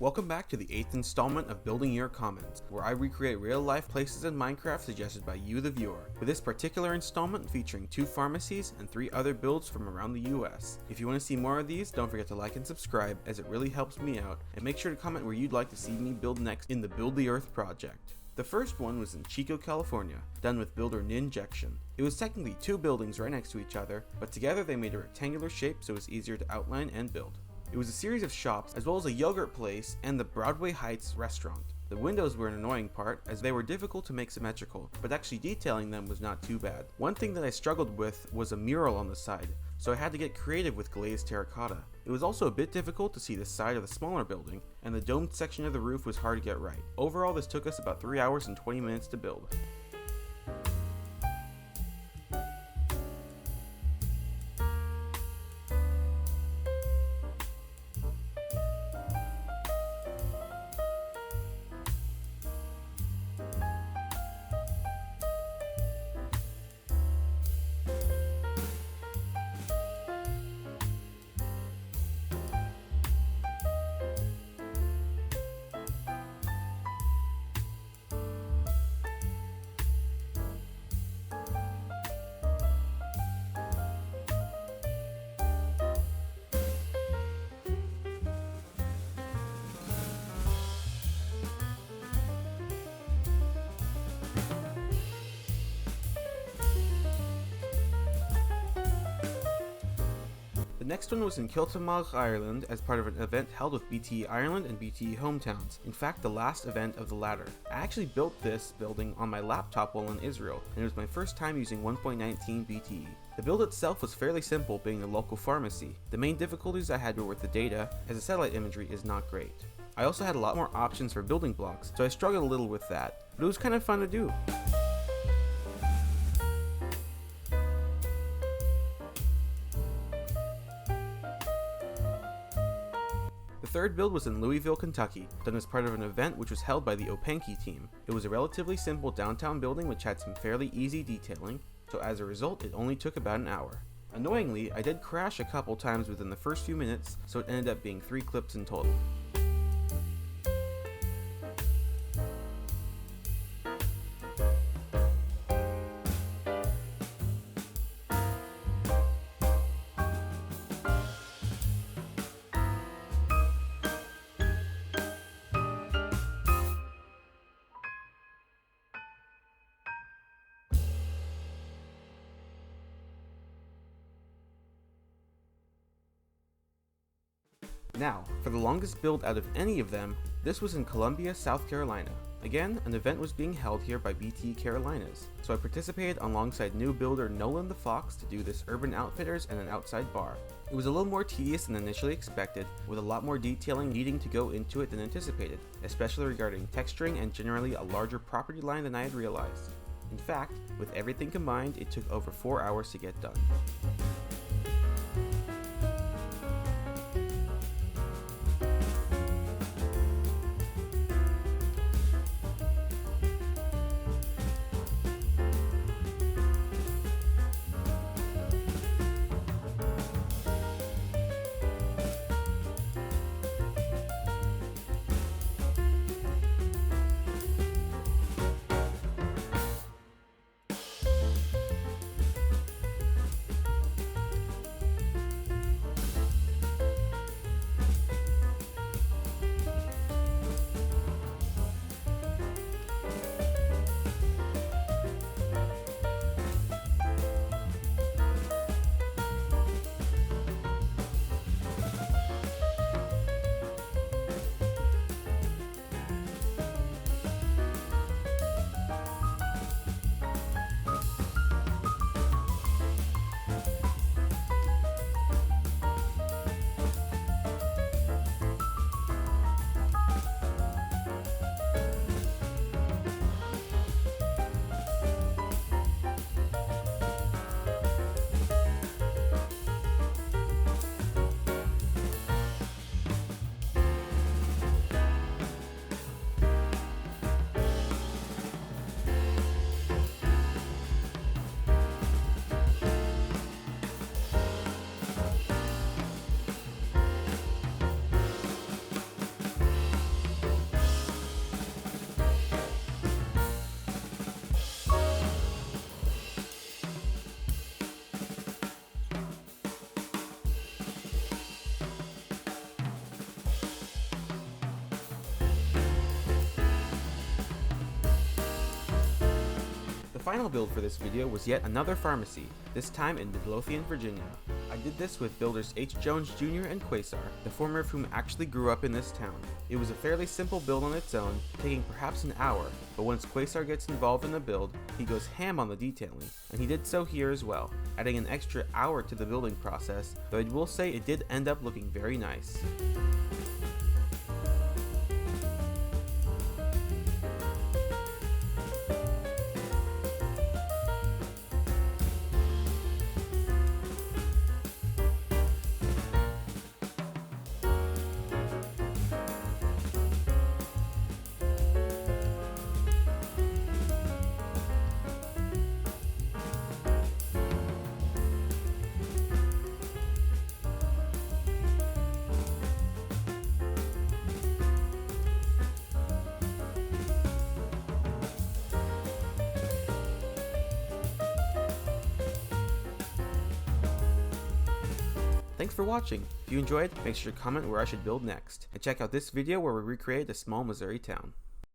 Welcome back to the 8th installment of Building Your Comments, where I recreate real-life places in Minecraft suggested by you the viewer, with this particular installment featuring 2 pharmacies and 3 other builds from around the US. If you want to see more of these, don't forget to like and subscribe, as it really helps me out, and make sure to comment where you'd like to see me build next in the Build the Earth project. The first one was in Chico, California, done with builder Ninjection. It was technically 2 buildings right next to each other, but together they made a rectangular shape so it was easier to outline and build. It was a series of shops, as well as a yogurt place and the Broadway Heights restaurant. The windows were an annoying part, as they were difficult to make symmetrical, but actually detailing them was not too bad. One thing that I struggled with was a mural on the side, so I had to get creative with glazed terracotta. It was also a bit difficult to see the side of the smaller building, and the domed section of the roof was hard to get right. Overall, this took us about 3 hours and 20 minutes to build. The next one was in Kiltimagh, Ireland, as part of an event held with BTE Ireland and BTE Hometowns. In fact, the last event of the latter. I actually built this building on my laptop while in Israel, and it was my first time using 1.19 BTE. The build itself was fairly simple, being a local pharmacy. The main difficulties I had were with the data, as the satellite imagery is not great. I also had a lot more options for building blocks, so I struggled a little with that, but it was kind of fun to do. The third build was in Louisville, Kentucky, done as part of an event which was held by the Openki team. It was a relatively simple downtown building which had some fairly easy detailing, so as a result it only took about an hour. Annoyingly, I did crash a couple times within the first few minutes, so it ended up being 3 clips in total. Now, for the longest build out of any of them, this was in Columbia, South Carolina. Again, an event was being held here by BT Carolinas, so I participated alongside new builder Nolan the Fox to do this Urban Outfitters and an outside bar. It was a little more tedious than initially expected, with a lot more detailing needing to go into it than anticipated, especially regarding texturing and generally a larger property line than I had realized. In fact, with everything combined, it took over 4 hours to get done. final build for this video was yet another pharmacy, this time in Midlothian, Virginia. I did this with builders H. Jones Jr. and Quasar, the former of whom actually grew up in this town. It was a fairly simple build on its own, taking perhaps an hour, but once Quasar gets involved in the build, he goes ham on the detailing, and he did so here as well, adding an extra hour to the building process, though I will say it did end up looking very nice. Thanks for watching. If you enjoyed, make sure to comment where I should build next, and check out this video where we recreate a small Missouri town.